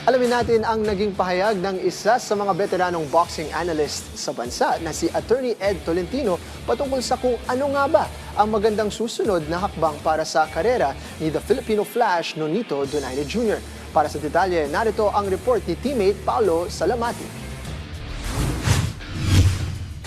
Alamin natin ang naging pahayag ng isa sa mga veteranong boxing analyst sa bansa na si Attorney Ed Tolentino patungkol sa kung ano nga ba ang magandang susunod na hakbang para sa karera ni The Filipino Flash Nonito Donaire Jr. Para sa detalye, narito ang report ni teammate Paulo Salamati.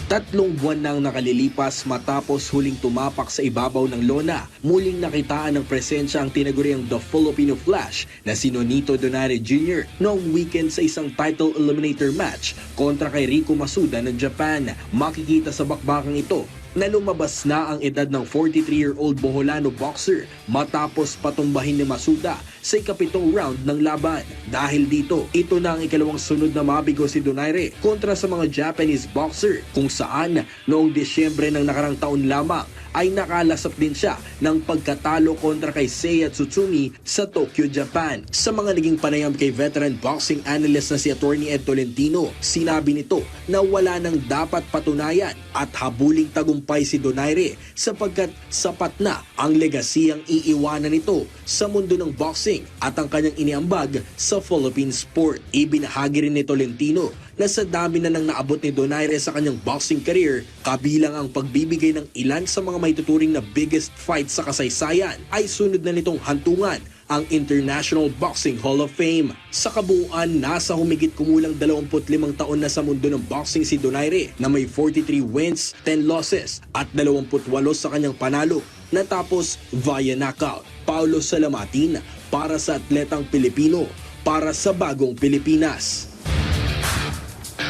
3 buwan nang nakalilipas matapos huling tumapak sa ibabaw ng lona, muling nakitaan ng presensya ang tinaguriang The Filipino Flash na si Nonito Donaire Jr. noong weekend sa isang title eliminator match kontra kay Rico Masuda ng Japan. Makikita sa bakbakang ito na lumabas na ang edad ng 43-year-old Boholano boxer matapos patumbahin ni Masuda sa ikapitong round ng laban. Dahil dito, ito na ang ikalawang sunod na mabigo si Donaire kontra sa mga Japanese boxer kung saan noong Disyembre ng nakarang taon lamang ay nakalasap din siya ng pagkatalo kontra kay Seiya Tsutsumi sa Tokyo, Japan. Sa mga naging panayam kay veteran boxing analyst na si Attorney Ed Tolentino, sinabi nito na wala nang dapat patunayan at habuling tagumpay si Donaire sapagkat sapat na ang legasiyang iiwanan nito sa mundo ng boxing at ang kanyang iniambag sa Philippine sport. Ibinahagi rin ni Tolentino na sa dami na nang naabot ni Donaire sa kanyang boxing career, kabilang ang pagbibigay ng ilan sa mga maituturing na biggest fight sa kasaysayan, ay sunod na nitong hantungan ang International Boxing Hall of Fame. Sa kabuuan, nasa humigit kumulang 25 taon na sa mundo ng boxing si Donaire na may 43 wins, 10 losses at 28 sa kanyang panalo natapos via knockout. Paulo Salamatin para sa Atletang Pilipino, para sa Bagong Pilipinas.